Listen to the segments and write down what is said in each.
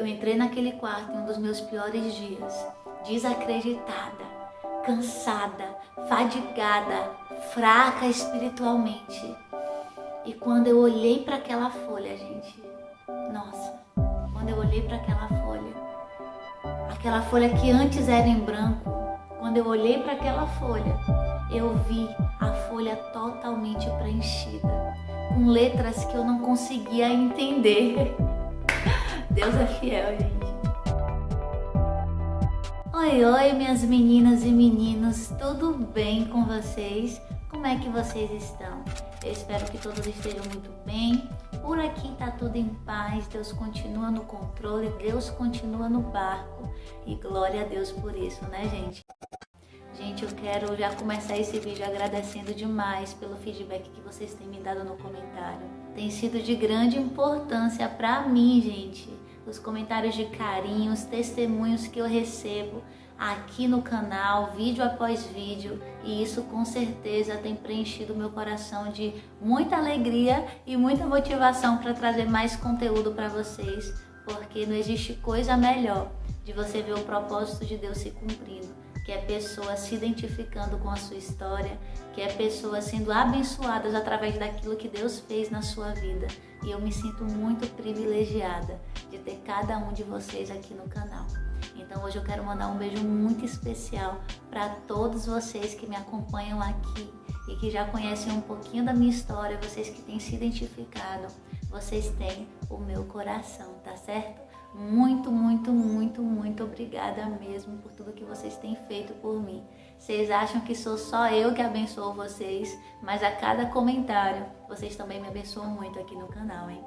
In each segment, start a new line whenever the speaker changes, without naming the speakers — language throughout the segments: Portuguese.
Eu entrei naquele quarto em um dos meus piores dias, desacreditada, cansada, fadigada, fraca espiritualmente. E quando eu olhei para aquela folha, gente, nossa, quando eu olhei para aquela folha que antes era em branco, quando eu olhei para aquela folha, eu vi a folha totalmente preenchida, com letras que eu não conseguia entender. Deus é fiel, gente. Oi, oi, minhas meninas e meninos, tudo bem com vocês? Como é que vocês estão? Eu espero que todos estejam muito bem. Por aqui tá tudo em paz, Deus continua no controle, Deus continua no barco. E glória a Deus por isso, né, gente? Gente, eu quero já começar esse vídeo agradecendo demais pelo feedback que vocês têm me dado no comentário. Tem sido de grande importância para mim, gente, os comentários de carinho, os testemunhos que eu recebo aqui no canal, vídeo após vídeo, e isso com certeza tem preenchido meu coração de muita alegria e muita motivação para trazer mais conteúdo para vocês, porque não existe coisa melhor de você ver o propósito de Deus se cumprindo, que é pessoas se identificando com a sua história, que é pessoas sendo abençoadas através daquilo que Deus fez na sua vida. E eu me sinto muito privilegiada de ter cada um de vocês aqui no canal. Então hoje eu quero mandar um beijo muito especial para todos vocês que me acompanham aqui e que já conhecem um pouquinho da minha história, vocês que têm se identificado, vocês têm o meu coração, tá certo? Muito, muito, muito, muito obrigada mesmo por tudo que vocês têm feito por mim. Vocês acham que sou só eu que abençoo vocês, mas a cada comentário vocês também me abençoam muito aqui no canal, hein?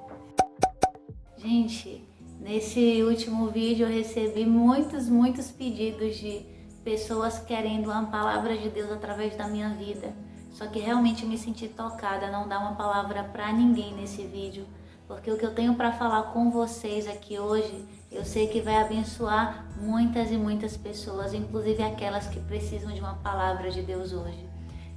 Gente, nesse último vídeo eu recebi muitos pedidos de pessoas querendo uma palavra de Deus através da minha vida. Só que realmente eu me senti tocada a não dar uma palavra para ninguém nesse vídeo. Porque o que eu tenho para falar com vocês aqui hoje, eu sei que vai abençoar muitas e muitas pessoas, inclusive aquelas que precisam de uma palavra de Deus hoje.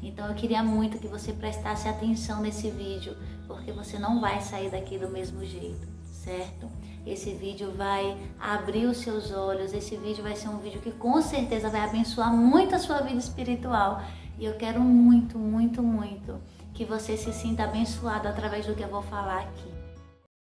Então eu queria muito que você prestasse atenção nesse vídeo, porque você não vai sair daqui do mesmo jeito, certo? Esse vídeo vai abrir os seus olhos, esse vídeo vai ser um vídeo que com certeza vai abençoar muito a sua vida espiritual. E eu quero muito, muito, muito que você se sinta abençoado através do que eu vou falar aqui.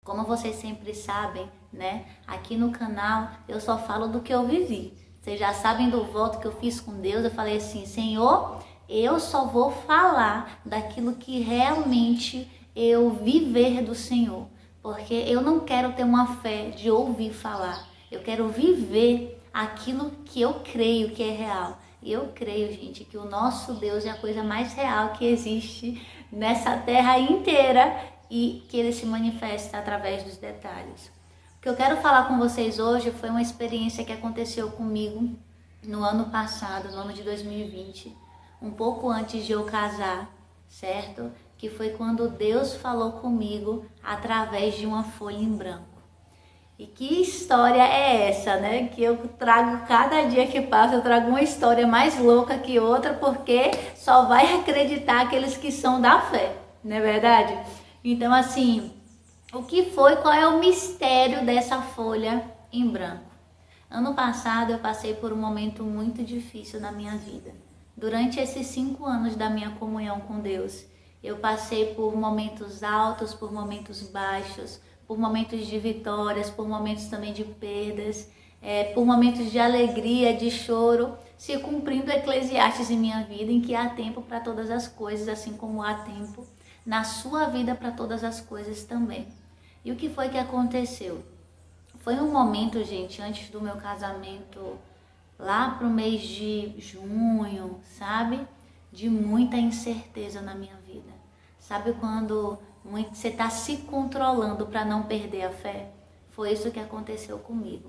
Como vocês sempre sabem, né? Aqui no canal eu só falo do que eu vivi. Vocês já sabem do voto que eu fiz com Deus. Eu falei assim, Senhor, eu só vou falar daquilo que realmente eu viver do Senhor. Porque eu não quero ter uma fé de ouvir falar. Eu quero viver aquilo que eu creio que é real. E eu creio, gente, que o nosso Deus é a coisa mais real que existe nessa terra inteira, e que ele se manifesta através dos detalhes. O que eu quero falar com vocês hoje foi uma experiência que aconteceu comigo no ano passado, no ano de 2020, um pouco antes de eu casar, certo? Que foi quando Deus falou comigo através de uma folha em branco. E que história é essa, né? Que eu trago cada dia que passa, eu trago uma história mais louca que outra, porque só vai acreditar aqueles que são da fé, não é verdade? Então, assim, o que foi, qual é o mistério dessa folha em branco? Ano passado eu passei por um momento muito difícil na minha vida. Durante esses 5 anos da minha comunhão com Deus, eu passei por momentos altos, por momentos baixos, por momentos de vitórias, por momentos também de perdas, por momentos de alegria, de choro, se cumprindo Eclesiastes em minha vida, em que há tempo para todas as coisas, assim como há tempo na sua vida para todas as coisas também. E o que foi que aconteceu? Foi um momento, gente, antes do meu casamento, lá pro mês de junho, sabe? De muita incerteza na minha vida. Sabe quando você está se controlando para não perder a fé? Foi isso que aconteceu comigo.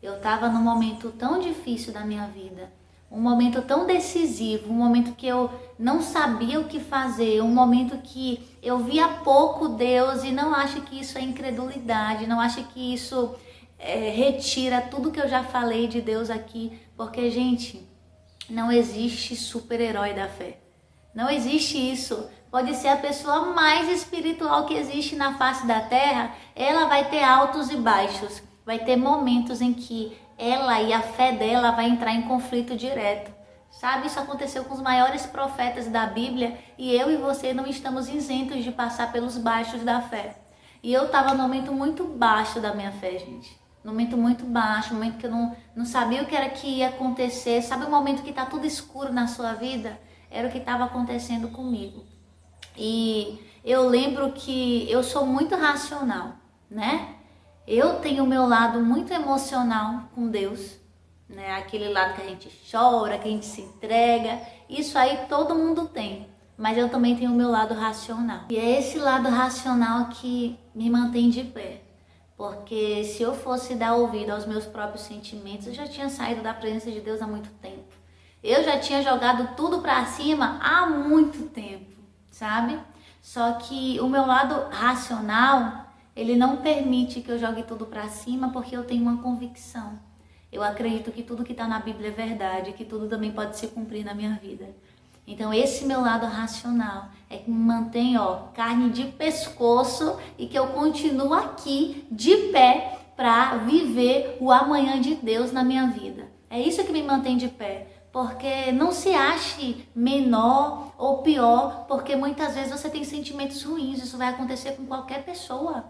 Eu estava num momento tão difícil da minha vida, um momento tão decisivo, um momento que eu não sabia o que fazer, um momento que eu via pouco Deus, e não acho que isso é incredulidade, não acho que isso retira tudo que eu já falei de Deus aqui, porque, gente, não existe super-herói da fé. Não existe isso. Pode ser a pessoa mais espiritual que existe na face da terra, ela vai ter altos e baixos. vai ter momentos em que ela e a fé dela vai entrar em conflito direto. Sabe, isso aconteceu com os maiores profetas da Bíblia e eu e você não estamos isentos de passar pelos baixos da fé. E eu estava num momento muito baixo da minha fé, gente. Num momento muito baixo, num momento que eu não sabia o que era que ia acontecer. Sabe o momento que está tudo escuro na sua vida? Era o que estava acontecendo comigo. E eu lembro que eu sou muito racional, né? Eu tenho o meu lado muito emocional com Deus, né? Aquele lado que a gente chora, que a gente se entrega. Isso aí todo mundo tem. Mas eu também tenho o meu lado racional. E é esse lado racional que me mantém de pé. Porque se eu fosse dar ouvido aos meus próprios sentimentos, eu já tinha saído da presença de Deus há muito tempo. Eu já tinha jogado tudo pra cima há muito tempo, sabe? Só que o meu lado racional, ele não permite que eu jogue tudo pra cima porque eu tenho uma convicção. Eu acredito que tudo que tá na Bíblia é verdade, que tudo também pode se cumprir na minha vida. Então esse meu lado racional é que me mantém, carne de pescoço e que eu continuo aqui de pé para viver o amanhã de Deus na minha vida. É isso que me mantém de pé, porque não se ache menor ou pior, porque muitas vezes você tem sentimentos ruins, isso vai acontecer com qualquer pessoa.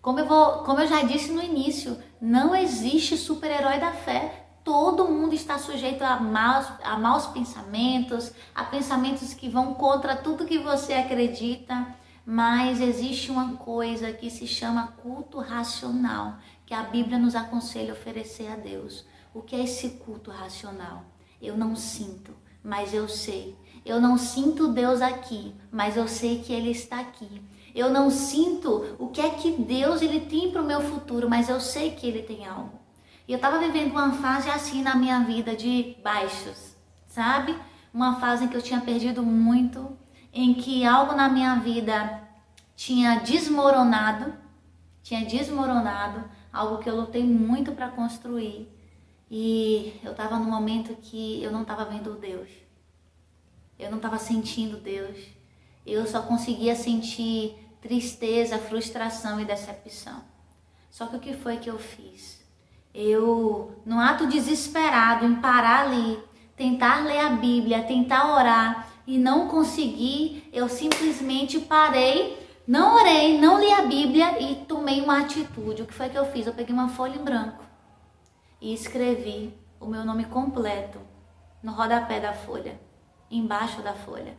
Como eu já disse no início, não existe super-herói da fé. Todo mundo está sujeito a maus pensamentos, a pensamentos que vão contra tudo que você acredita, mas existe uma coisa que se chama culto racional, que a Bíblia nos aconselha a oferecer a Deus. O que é esse culto racional? Eu não sinto, mas eu sei. Eu não sinto Deus aqui, mas eu sei que Ele está aqui. Eu não sinto o que é que Deus ele tem para o meu futuro, mas eu sei que Ele tem algo. E eu estava vivendo uma fase assim na minha vida de baixos, sabe? Uma fase em que eu tinha perdido muito, em que algo na minha vida tinha desmoronado, algo que eu lutei muito para construir. E eu estava num momento que eu não estava vendo Deus. Eu não estava sentindo Deus. Eu só conseguia sentir tristeza, frustração e decepção. Só que o que foi que eu fiz? Eu, num ato desesperado em parar ali, tentar ler a Bíblia, tentar orar e não conseguir, eu simplesmente parei, não orei, não li a Bíblia e tomei uma atitude. O que foi que eu fiz? Eu peguei uma folha em branco e escrevi o meu nome completo no rodapé da folha, embaixo da folha.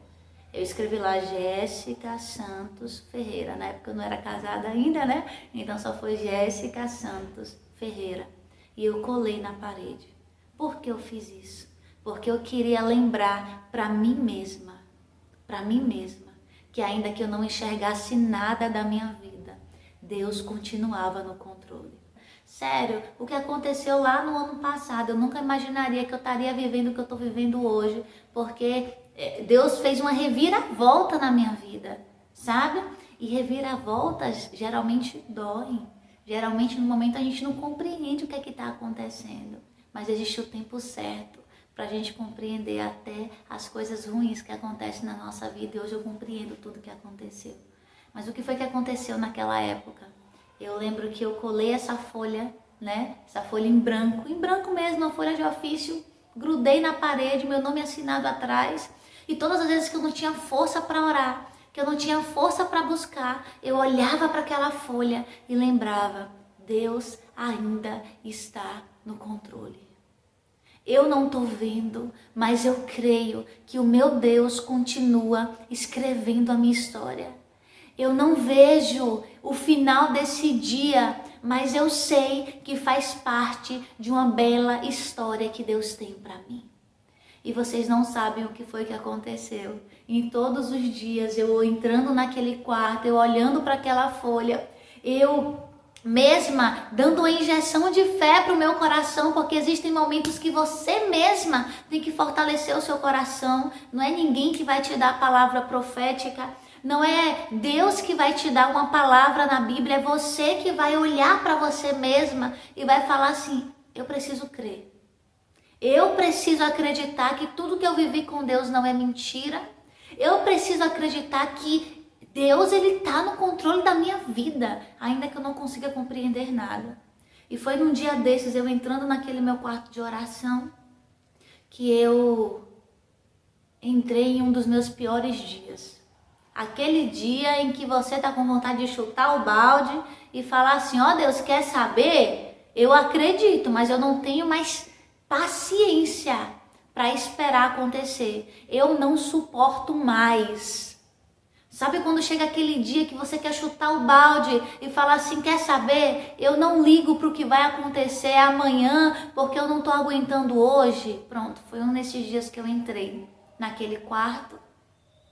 Eu escrevi lá Jéssica Santos Ferreira. Na época eu não era casada ainda, né? Então só foi Jéssica Santos Ferreira. E eu colei na parede. Por que eu fiz isso? Porque eu queria lembrar para mim mesma, que ainda que eu não enxergasse nada da minha vida, Deus continuava no controle. Sério, o que aconteceu lá no ano passado, eu nunca imaginaria que eu estaria vivendo o que eu estou vivendo hoje, porque Deus fez uma reviravolta na minha vida, sabe? E reviravoltas geralmente doem. Geralmente no momento a gente não compreende o que é que está acontecendo, mas existe o tempo certo para a gente compreender até as coisas ruins que acontecem na nossa vida. E hoje eu compreendo tudo que aconteceu. Mas o que foi que aconteceu naquela época? Eu lembro que eu colei essa folha, né? Essa folha em branco mesmo, uma folha de ofício, grudei na parede, meu nome assinado atrás. E todas as vezes que eu não tinha força para orar, que eu não tinha força para buscar, eu olhava para aquela folha e lembrava, Deus ainda está no controle. Eu não estou vendo, mas eu creio que o meu Deus continua escrevendo a minha história. Eu não vejo o final desse dia, mas eu sei que faz parte de uma bela história que Deus tem para mim. E vocês não sabem o que foi que aconteceu. Em todos os dias, eu entrando naquele quarto, eu olhando para aquela folha, eu mesma dando uma injeção de fé para o meu coração, porque existem momentos que você mesma tem que fortalecer o seu coração. Não é ninguém que vai te dar a palavra profética, não é Deus que vai te dar uma palavra na Bíblia, é você que vai olhar para você mesma e vai falar assim, eu preciso crer. Eu preciso acreditar que tudo que eu vivi com Deus não é mentira. Eu preciso acreditar que Deus ele está no controle da minha vida, ainda que eu não consiga compreender nada. E foi num dia desses, eu entrando naquele meu quarto de oração, que eu entrei em um dos meus piores dias. Aquele dia em que você tá com vontade de chutar o balde e falar assim, ó Deus, quer saber? Eu acredito, mas eu não tenho mais paciência para esperar acontecer. Eu não suporto mais. Sabe quando chega aquele dia que você quer chutar o balde e falar assim, quer saber? Eu não ligo para o que vai acontecer amanhã, porque eu não estou aguentando hoje. Pronto, foi um desses dias que eu entrei naquele quarto,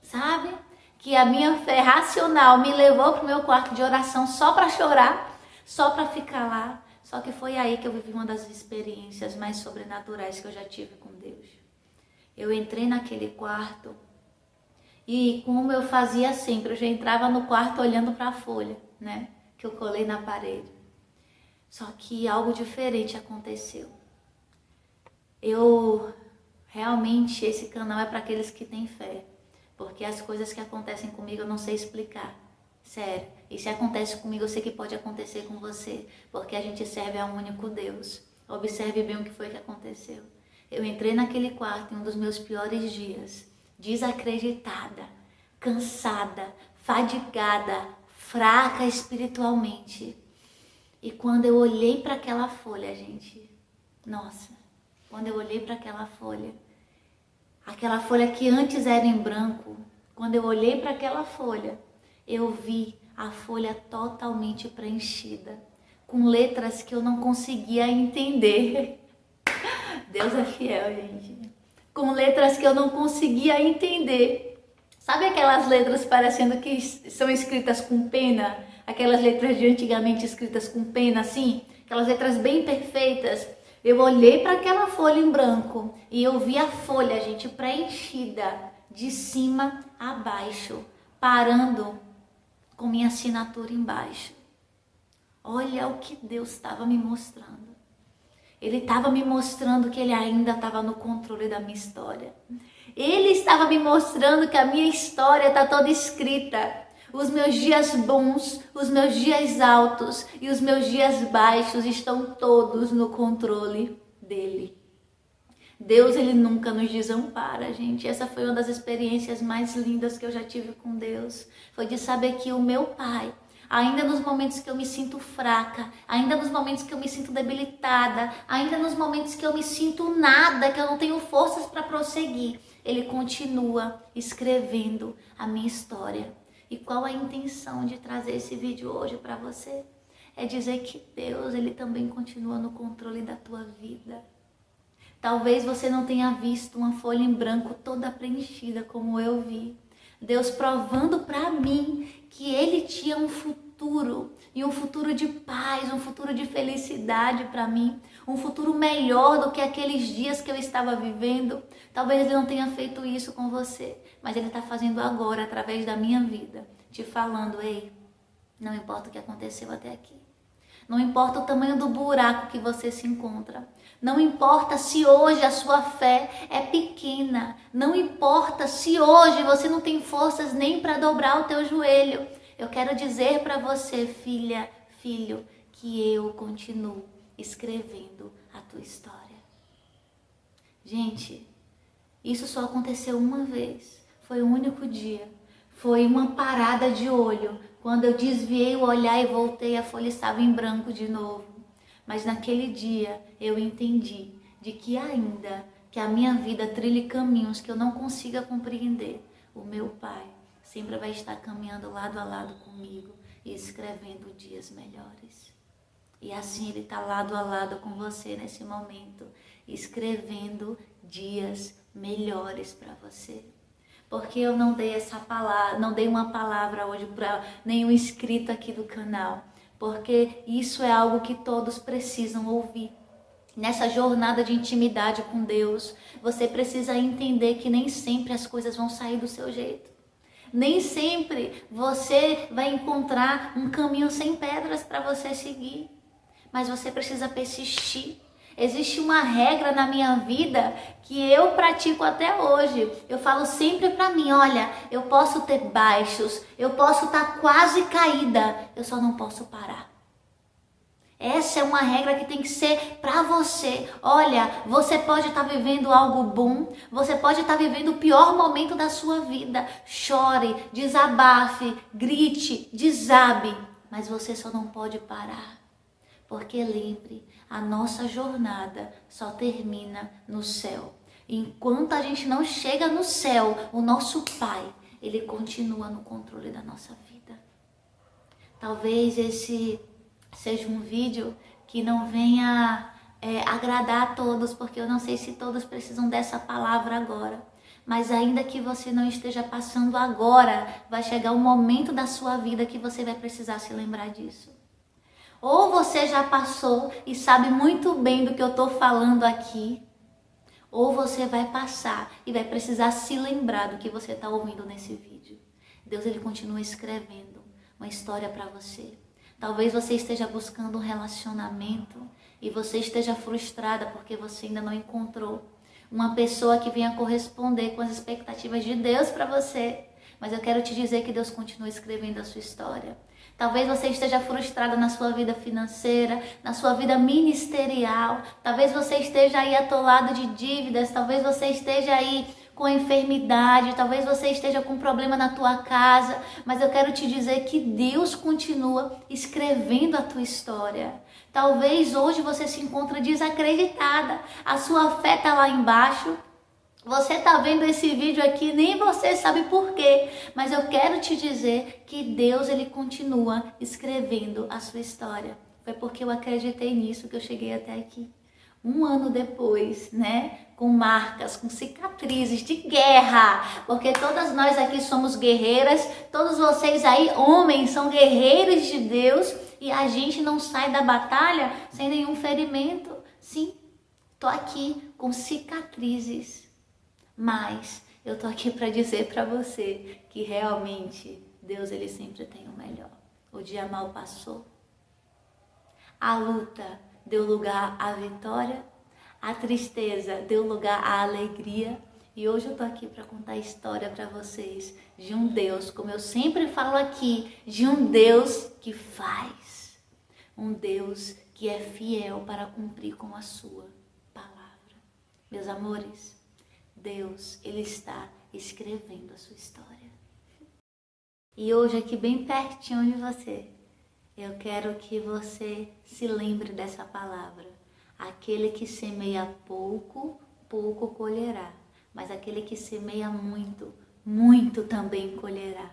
sabe? Que a minha fé racional me levou para o meu quarto de oração só para chorar, só para ficar lá. Só que foi aí que eu vivi uma das experiências mais sobrenaturais que eu já tive com Deus. Eu entrei naquele quarto e como eu fazia sempre, eu já entrava no quarto olhando para a folha, né? Que eu colei na parede. Só que algo diferente aconteceu. Realmente, esse canal é para aqueles que têm fé. Porque as coisas que acontecem comigo eu não sei explicar. Sério. E se acontece comigo, eu sei que pode acontecer com você. Porque a gente serve a um único Deus. Observe bem o que foi que aconteceu. Eu entrei naquele quarto em um dos meus piores dias. Desacreditada, cansada, fadigada, fraca espiritualmente. E quando eu olhei para aquela folha, gente, nossa, quando eu olhei para aquela folha que antes era em branco, quando eu olhei para aquela folha, eu vi a folha totalmente preenchida, com letras que eu não conseguia entender. Deus é fiel, gente. Com letras que eu não conseguia entender. Sabe aquelas letras parecendo que são escritas com pena? Aquelas letras de antigamente escritas com pena, assim? Aquelas letras bem perfeitas. Eu olhei para aquela folha em branco e eu vi a folha, gente, preenchida de cima a baixo, parando com minha assinatura embaixo. Olha o que Deus estava me mostrando. Ele estava me mostrando que Ele ainda estava no controle da minha história. Ele estava me mostrando que a minha história está toda escrita. Os meus dias bons, os meus dias altos e os meus dias baixos estão todos no controle dEle. Deus, Ele nunca nos desampara, gente. Essa foi uma das experiências mais lindas que eu já tive com Deus. Foi de saber que o meu Pai, ainda nos momentos que eu me sinto fraca, ainda nos momentos que eu me sinto debilitada, ainda nos momentos que eu me sinto nada, que eu não tenho forças para prosseguir, Ele continua escrevendo a minha história. E qual a intenção de trazer esse vídeo hoje para você? É dizer que Deus, Ele também continua no controle da tua vida. Talvez você não tenha visto uma folha em branco toda preenchida como eu vi. Deus provando para mim que Ele tinha um futuro, e um futuro de paz, um futuro de felicidade para mim, um futuro melhor do que aqueles dias que eu estava vivendo. Talvez Ele não tenha feito isso com você, mas Ele está fazendo agora, através da minha vida, te falando, ei, não importa o que aconteceu até aqui. Não importa o tamanho do buraco que você se encontra. Não importa se hoje a sua fé é pequena. Não importa se hoje você não tem forças nem para dobrar o teu joelho. Eu quero dizer para você, filha, filho, que eu continuo escrevendo a tua história. Gente, isso só aconteceu uma vez. Foi um único dia. Foi uma parada de olho. Quando eu desviei o olhar e voltei, a folha estava em branco de novo. Mas naquele dia eu entendi de que ainda que a minha vida trilhe caminhos que eu não consiga compreender, o meu Pai sempre vai estar caminhando lado a lado comigo e escrevendo dias melhores. E assim Ele está lado a lado com você nesse momento, escrevendo dias melhores para você. Porque eu não dei essa palavra, não dei uma palavra hoje para nenhum inscrito aqui do canal. Porque isso é algo que todos precisam ouvir. Nessa jornada de intimidade com Deus, você precisa entender que nem sempre as coisas vão sair do seu jeito. Nem sempre você vai encontrar um caminho sem pedras para você seguir. Mas você precisa persistir. Existe uma regra na minha vida que eu pratico até hoje. Eu falo sempre para mim, olha, eu posso ter baixos, eu posso estar quase caída, eu só não posso parar. Essa é uma regra que tem que ser para você. Olha, você pode estar vivendo algo bom, você pode estar vivendo o pior momento da sua vida. Chore, desabafe, grite, desabe, mas você só não pode parar. Porque lembre, a nossa jornada só termina no céu. Enquanto a gente não chega no céu, o nosso Pai, Ele continua no controle da nossa vida. Talvez esse seja um vídeo que não venha agradar a todos, porque eu não sei se todos precisam dessa palavra agora. Mas ainda que você não esteja passando agora, vai chegar um momento da sua vida que você vai precisar se lembrar disso. Ou você já passou e sabe muito bem do que eu estou falando aqui, ou você vai passar e vai precisar se lembrar do que você está ouvindo nesse vídeo. Deus, Ele continua escrevendo uma história para você. Talvez você esteja buscando um relacionamento e você esteja frustrada porque você ainda não encontrou uma pessoa que venha corresponder com as expectativas de Deus para você. Mas eu quero te dizer que Deus continua escrevendo a sua história. Talvez você esteja frustrada na sua vida financeira, na sua vida ministerial. Talvez você esteja aí atolado de dívidas. Talvez você esteja aí com enfermidade. Talvez você esteja com problema na tua casa. Mas eu quero te dizer que Deus continua escrevendo a tua história. Talvez hoje você se encontre desacreditada. A sua fé está lá embaixo. Você está vendo esse vídeo aqui, nem você sabe por quê, mas eu quero te dizer que Deus, Ele continua escrevendo a sua história. Foi porque eu acreditei nisso que eu cheguei até aqui. Um ano depois, né, com marcas, com cicatrizes de guerra, porque todas nós aqui somos guerreiras, todos vocês aí, homens, são guerreiros de Deus, e a gente não sai da batalha sem nenhum ferimento. Sim, tô aqui com cicatrizes. Mas eu tô aqui para dizer para você que realmente Deus, Ele sempre tem o melhor. O dia mal passou. A luta deu lugar à vitória. A tristeza deu lugar à alegria. E hoje eu tô aqui para contar a história para vocês de um Deus, como eu sempre falo aqui, de um Deus que faz. Um Deus que é fiel para cumprir com a sua palavra. Meus amores, Deus, Ele está escrevendo a sua história. E hoje aqui bem pertinho de você, eu quero que você se lembre dessa palavra. Aquele que semeia pouco, pouco colherá. Mas aquele que semeia muito, muito também colherá.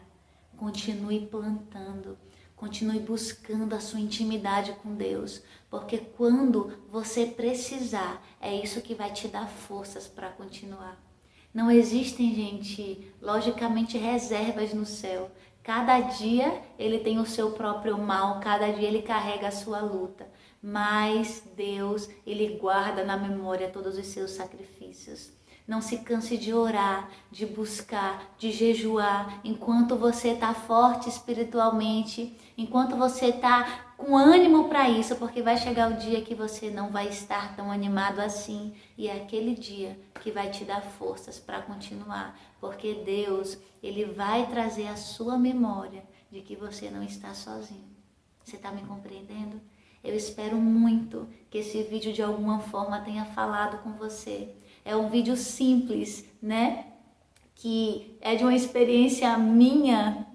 Continue plantando. Continue buscando a sua intimidade com Deus, porque quando você precisar, é isso que vai te dar forças para continuar. Não existem, gente, logicamente, reservas no céu. Cada dia ele tem o seu próprio mal, cada dia ele carrega a sua luta. Mas Deus, Ele guarda na memória todos os seus sacrifícios. Não se canse de orar, de buscar, de jejuar, enquanto você está forte espiritualmente, enquanto você está com ânimo para isso, porque vai chegar o dia que você não vai estar tão animado assim, e é aquele dia que vai te dar forças para continuar, porque Deus, Ele vai trazer a sua memória de que você não está sozinho. Você está me compreendendo? Eu espero muito que esse vídeo de alguma forma tenha falado com você. É um vídeo simples, né? Que é de uma experiência minha,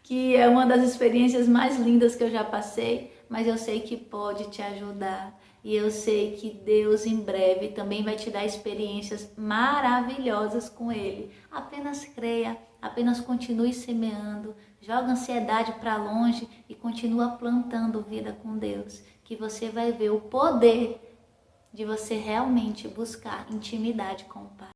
que é uma das experiências mais lindas que eu já passei, mas eu sei que pode te ajudar. E eu sei que Deus em breve também vai te dar experiências maravilhosas com Ele. Apenas creia, apenas continue semeando, joga a ansiedade para longe e continua plantando vida com Deus, que você vai ver o poder de você realmente buscar intimidade com o Pai.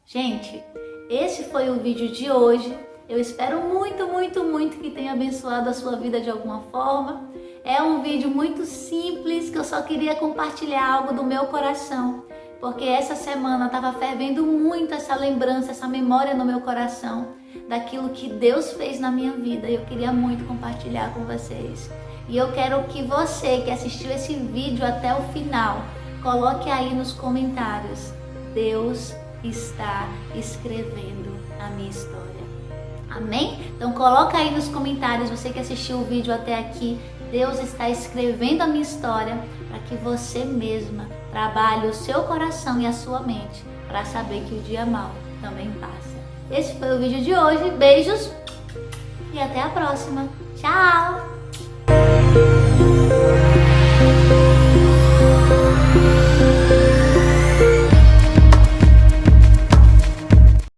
Gente, esse foi o vídeo de hoje. Eu espero muito, muito, muito que tenha abençoado a sua vida de alguma forma. É um vídeo muito simples que eu só queria compartilhar algo do meu coração, porque essa semana estava fervendo muito essa lembrança, essa memória no meu coração daquilo que Deus fez na minha vida e eu queria muito compartilhar com vocês. E eu quero que você que assistiu esse vídeo até o final, coloque aí nos comentários: Deus está escrevendo a minha história. Amém? Então coloca aí nos comentários, você que assistiu o vídeo até aqui, Deus está escrevendo a minha história para que você mesma trabalhe o seu coração e a sua mente para saber que o dia mau também passa. Esse foi o vídeo de hoje. Beijos e até a próxima. Tchau!